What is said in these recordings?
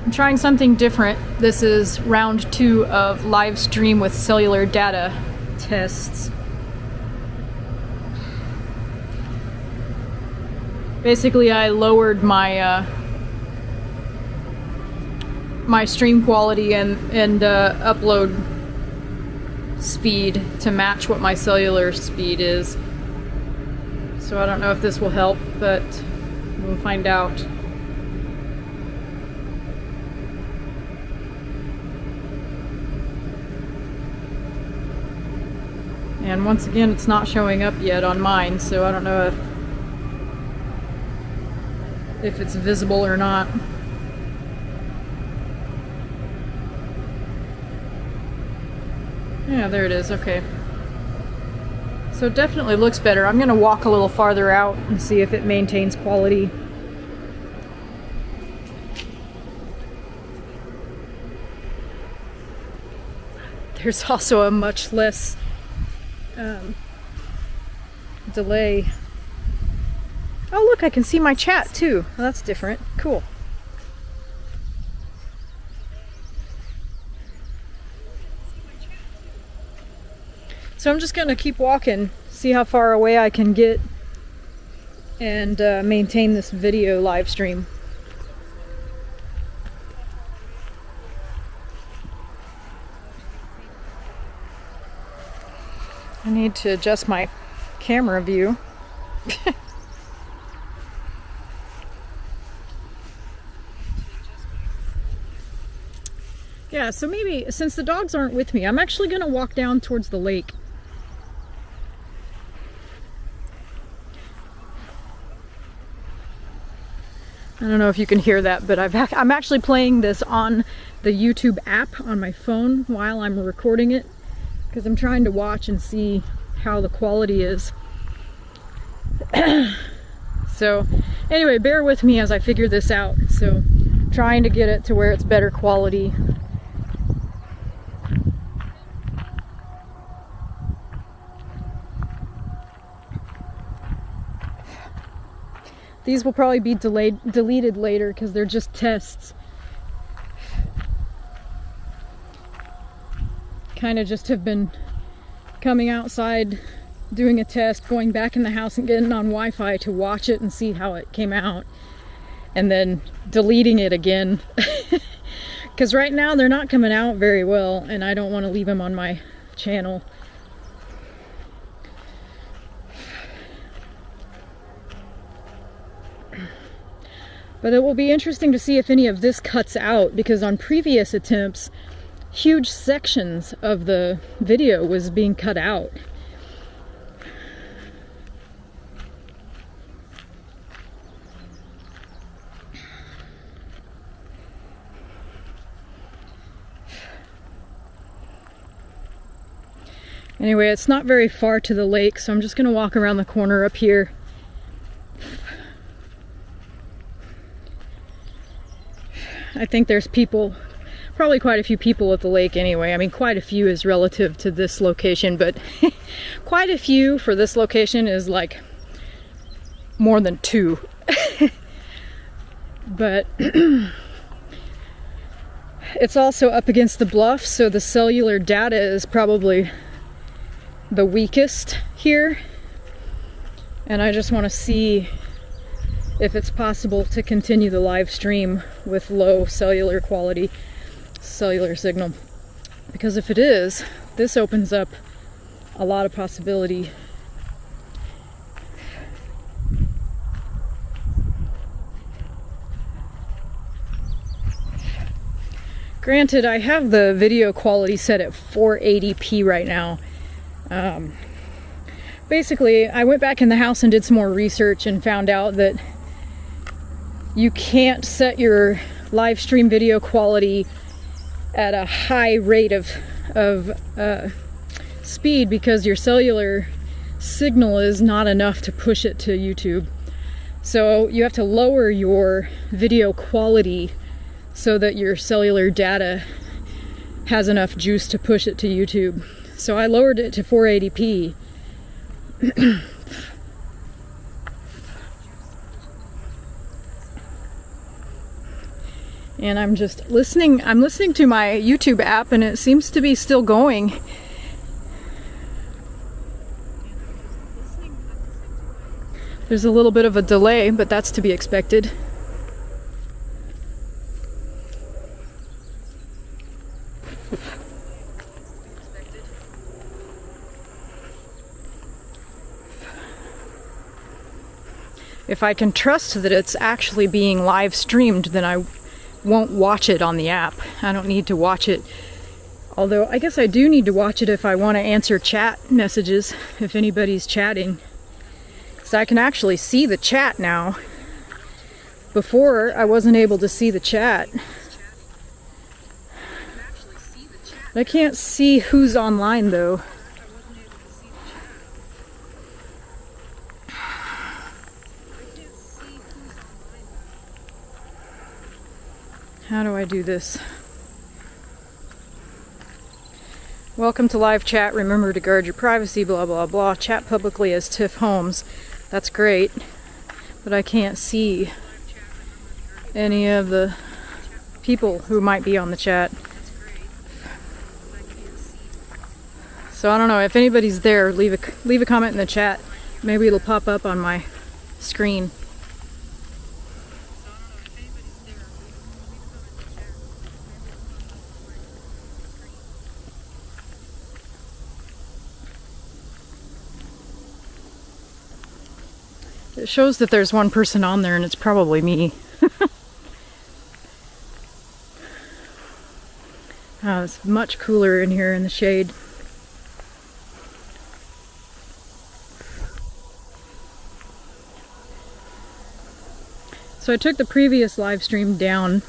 I'm trying something different. This is round 2 of live stream with cellular data tests. Basically, I lowered my my stream quality and upload speed to match what my cellular speed is. So I don't know if this will help, but we'll find out. And once again, it's not showing up yet on mine, so I don't know if it's visible or not. Yeah, there it is. Okay. So it definitely looks better. I'm going to walk a little farther out and see if it maintains quality. There's also a much less delay. Oh look, I can see my chat too. Well, that's different. Cool. So I'm just going to keep walking, see how far away I can get, and maintain this video live stream. I need to adjust my camera view. Yeah, so maybe, since the dogs aren't with me, I'm actually going to walk down towards the lake. I don't know if you can hear that, but I'm actually playing this on the YouTube app on my phone while I'm recording it, because I'm trying to watch and see how the quality is. So anyway, bear with me as I figure this out. So trying to get it to where it's better quality. These will probably be deleted later because they're just tests. Kind of just have been coming outside, doing a test, going back in the house and getting on Wi-Fi to watch it and see how it came out, and then deleting it again. Because right now they're not coming out very well, and I don't want to leave them on my channel. But it will be interesting to see if any of this cuts out, because on previous attempts, huge sections of the video was being cut out. Anyway, it's not very far to the lake, so I'm just going to walk around the corner up here. I think there's people, probably quite a few people at the lake anyway. I mean, quite a few is relative to this location, but quite a few for this location is like more than 2. But it's also up against the bluff, so the cellular data is probably the weakest here. And I just want to see if it's possible to continue the live stream with low cellular quality, cellular signal. Because if it is, this opens up a lot of possibility. Granted, I have the video quality set at 480p right now. Basically, I went back in the house and did some more research and found out that you can't set your live stream video quality at a high rate of speed, because your cellular signal is not enough to push it to YouTube. So you have to lower your video quality so that your cellular data has enough juice to push it to YouTube. So I lowered it to 480p. And I'm just listening. I'm listening to my YouTube app and it seems to be still going. There's a little bit of a delay, but that's to be expected. If I can trust that it's actually being live streamed, then I won't watch it on the app. I don't need to watch it. Although I guess I do need to watch it if I want to answer chat messages, if anybody's chatting. So I can actually see the chat now. Before, I wasn't able to see the chat. I can't see who's online though. How do I do this? Welcome to live chat. Remember to guard your privacy, blah, blah, blah. Chat publicly as TIF Holmes. That's great. But I can't see any of the people who might be on the chat. So I don't know. If anybody's there, leave a comment in the chat. Maybe it'll pop up on my screen. It shows that there's one person on there and it's probably me. Oh, it's much cooler in here in the shade. So I took the previous live stream down.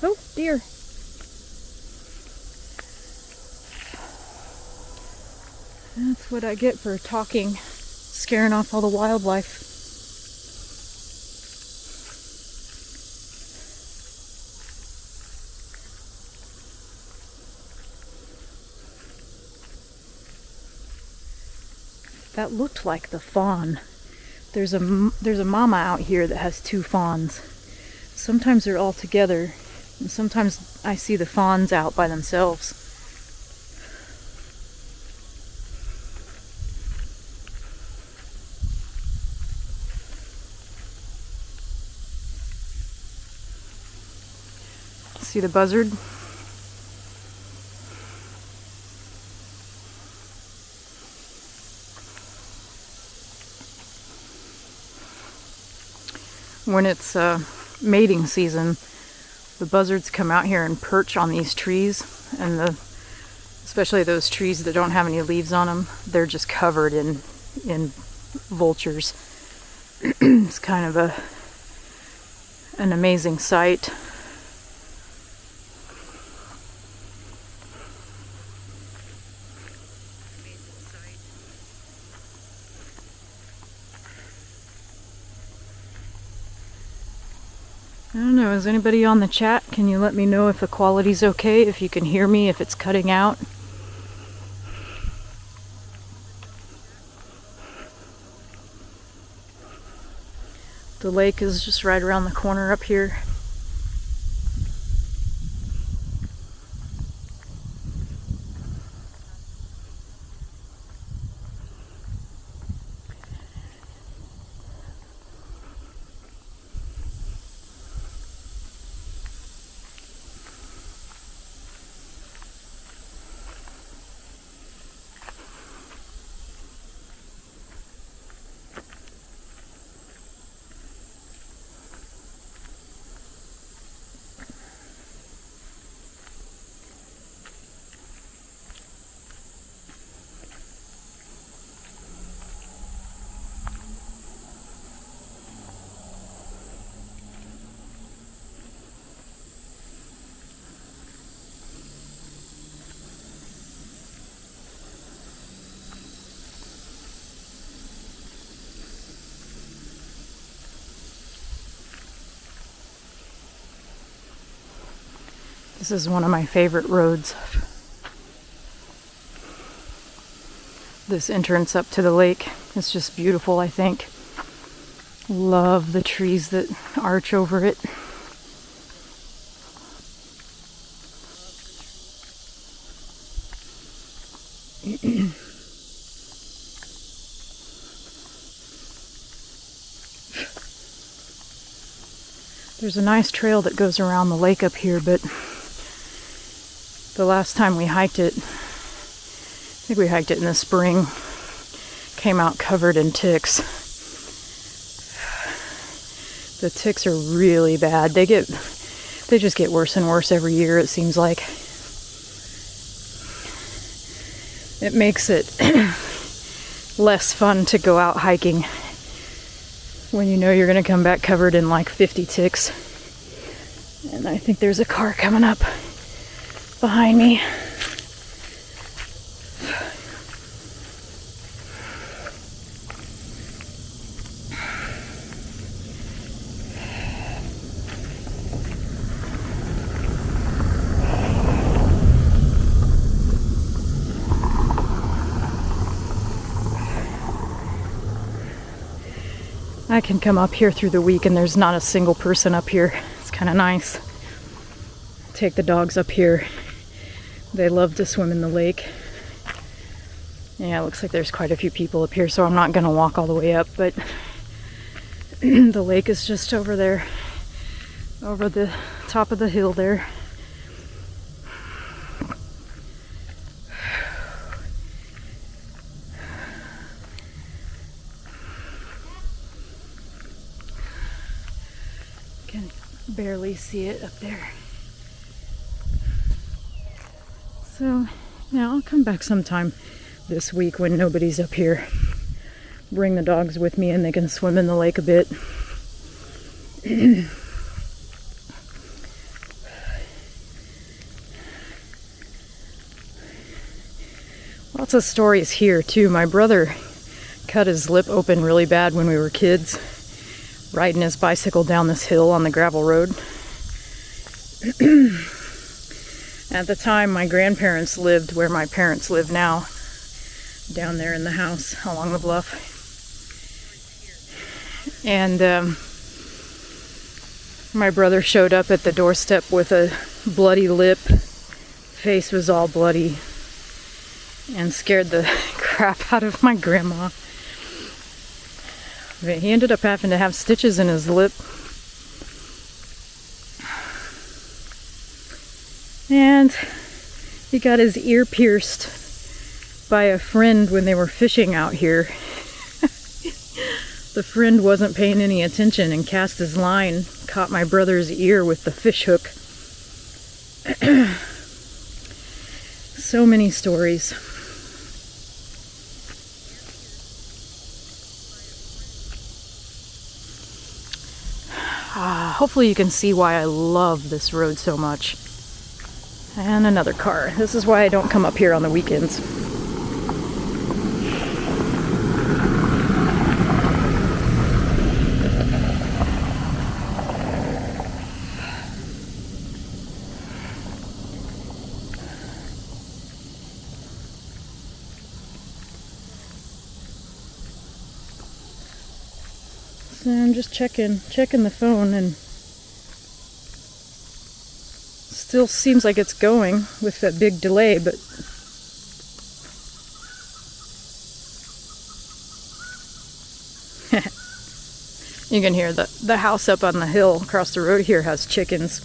Oh dear. That's what I get for talking, scaring off all the wildlife. That looked like the fawn. There's a mama out here that has two fawns. Sometimes they're all together, and sometimes I see the fawns out by themselves. See the buzzard? When it's mating season, the buzzards come out here and perch on these trees, and especially those trees that don't have any leaves on them, they're just covered in vultures. It's kind of an amazing sight. I don't know, is anybody on the chat? Can you let me know if the quality's okay, if you can hear me, if it's cutting out? The lake is just right around the corner up here. This is one of my favorite roads. This entrance up to the lake is just beautiful, I think. Love the trees that arch over it. There's a nice trail that goes around the lake up here, but the last time we hiked it, I think we hiked it in the spring, came out covered in ticks. The ticks are really bad. They just get worse and worse every year, it seems like. It makes it less fun to go out hiking when you know you're going to come back covered in like 50 ticks. And I think there's a car coming up behind me. I can come up here through the week and there's not a single person up here. It's kind of nice. Take the dogs up here. They love to swim in the lake. Yeah, it looks like there's quite a few people up here, so I'm not going to walk all the way up, but the lake is just over there, over the top of the hill there. Can barely see it up there. So, yeah, I'll come back sometime this week when nobody's up here. Bring the dogs with me and they can swim in the lake a bit. Lots of stories here too. My brother cut his lip open really bad when we were kids, riding his bicycle down this hill on the gravel road. At the time, my grandparents lived where my parents live now, down there in the house along the bluff. And my brother showed up at the doorstep with a bloody lip, face was all bloody, and scared the crap out of my grandma. But he ended up having to have stitches in his lip. And he got his ear pierced by a friend when they were fishing out here. The friend wasn't paying any attention and cast his line, caught my brother's ear with the fish hook. So many stories. Hopefully you can see why I love this road so much. And another car. This is why I don't come up here on the weekends. So I'm just checking the phone, and still seems like it's going with that big delay, but you can hear the house up on the hill across the road here has chickens.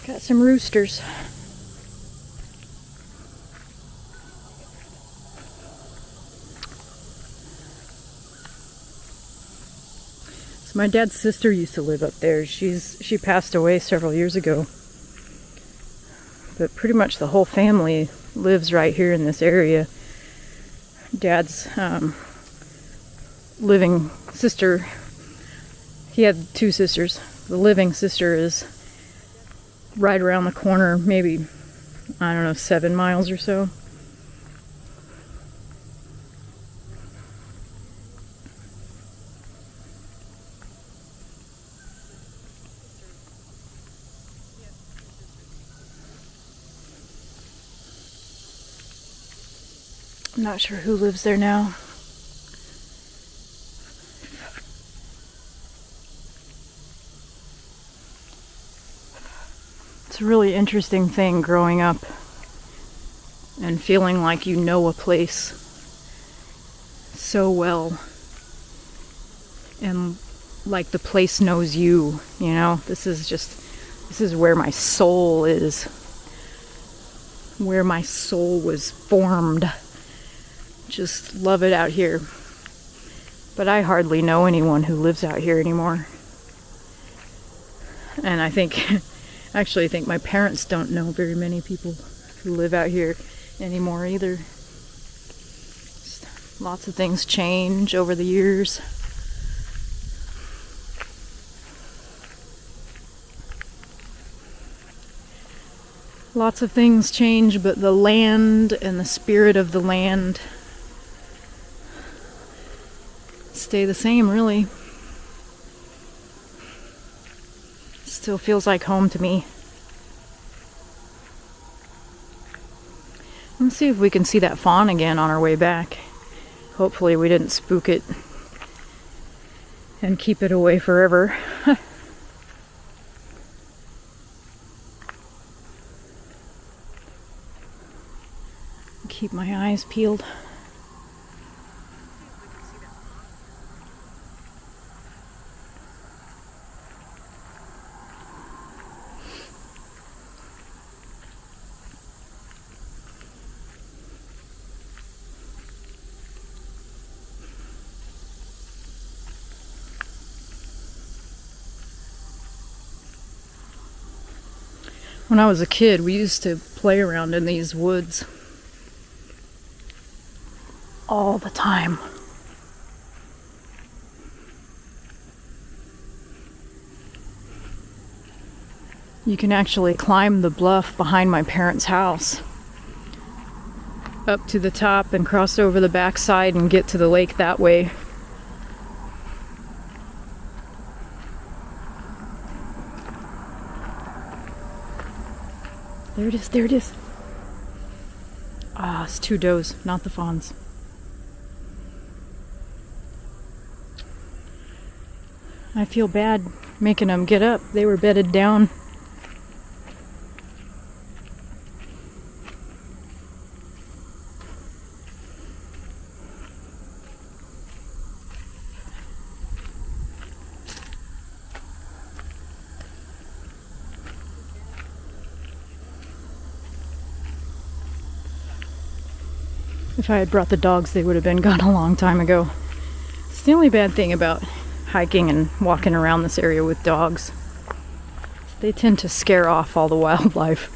Got some roosters. So my dad's sister used to live up there. She passed away several years ago. But pretty much the whole family lives right here in this area. Dad's living sister, he had two sisters. The living sister is right around the corner, maybe, I don't know, 7 miles or so. I'm not sure who lives there now. It's a really interesting thing growing up and feeling like you know a place so well, and like the place knows you, you know. This is where my soul is, where my soul was formed. Just love it out here. But I hardly know anyone who lives out here anymore. And I actually think my parents don't know very many people who live out here anymore either. Lots of things change over the years. Lots of things change, but the land and the spirit of the land stay the same, really. Still feels like home to me. Let's see if we can see that fawn again on our way back. Hopefully we didn't spook it and keep it away forever. Keep my eyes peeled. When I was a kid, we used to play around in these woods all the time. You can actually climb the bluff behind my parents' house up to the top and cross over the backside and get to the lake that way. There it is, there it is. Ah, it's two does, not the fawns. I feel bad making them get up. They were bedded down. If I had brought the dogs, they would have been gone a long time ago. It's the only bad thing about hiking and walking around this area with dogs. They tend to scare off all the wildlife.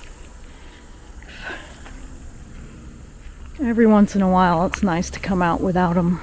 Every once in a while, it's nice to come out without them.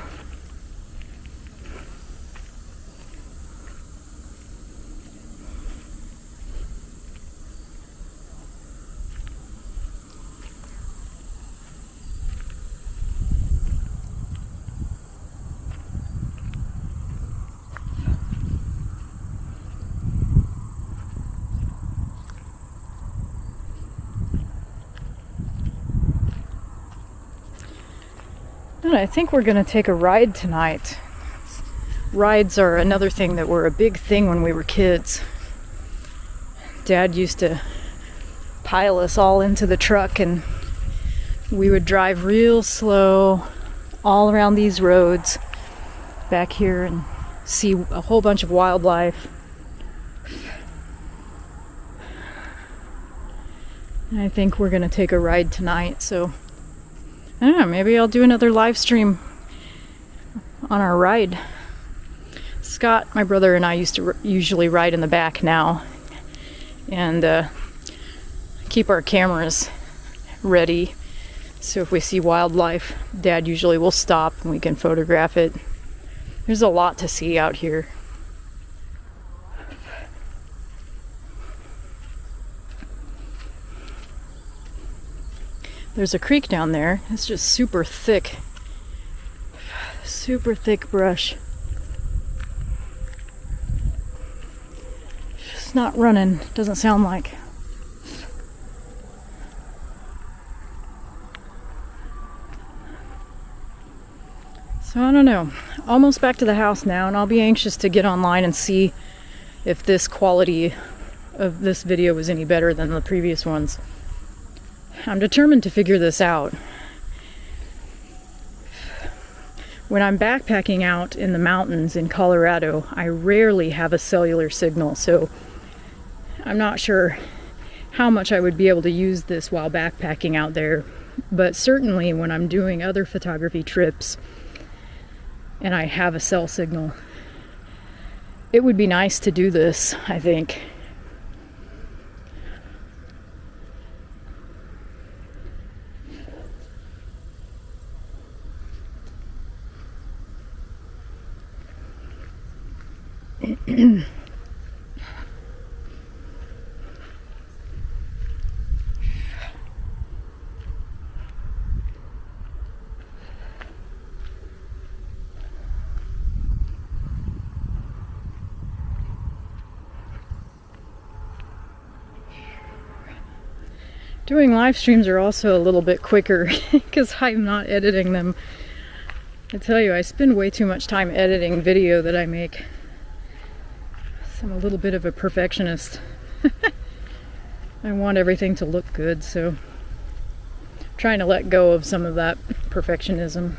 And I think we're going to take a ride tonight. Rides are another thing that were a big thing when we were kids. Dad used to pile us all into the truck and we would drive real slow all around these roads back here and see a whole bunch of wildlife. And I think we're going to take a ride tonight, so I don't know, maybe I'll do another live stream on our ride. Scott, my brother, and I used to usually ride in the back now and keep our cameras ready. So if we see wildlife, Dad usually will stop and we can photograph it. There's a lot to see out here. There's a creek down there. It's just super thick brush. It's not running, doesn't sound like. So I don't know. Almost back to the house now, and I'll be anxious to get online and see if this quality of this video was any better than the previous ones. I'm determined to figure this out. When I'm backpacking out in the mountains in Colorado, I rarely have a cellular signal, so I'm not sure how much I would be able to use this while backpacking out there. But certainly when I'm doing other photography trips and I have a cell signal, it would be nice to do this, I think. Doing live streams are also a little bit quicker because I'm not editing them. I tell you, I spend way too much time editing video that I make. So I'm a little bit of a perfectionist. I want everything to look good, so I'm trying to let go of some of that perfectionism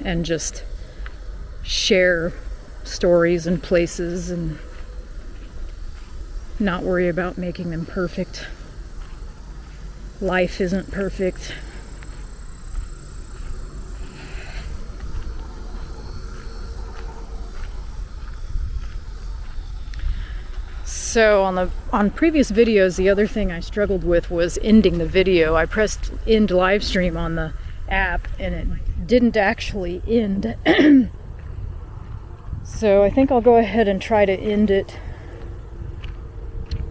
and just share stories and places and not worry about making them perfect. Life isn't perfect. So on previous videos, the other thing I struggled with was ending the video. I pressed end live stream on the app and it didn't actually end. So I think I'll go ahead and try to end it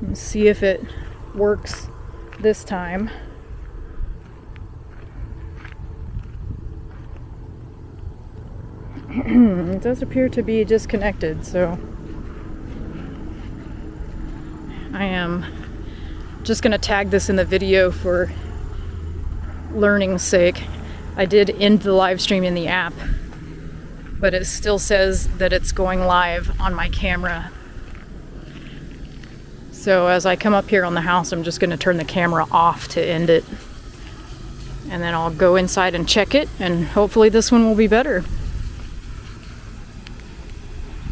and see if it works this time. It does appear to be disconnected, so I am just going to tag this in the video for learning's sake. I did end the live stream in the app, but it still says that it's going live on my camera. So as I come up here on the house, I'm just going to turn the camera off to end it. And then I'll go inside and check it, and hopefully this one will be better.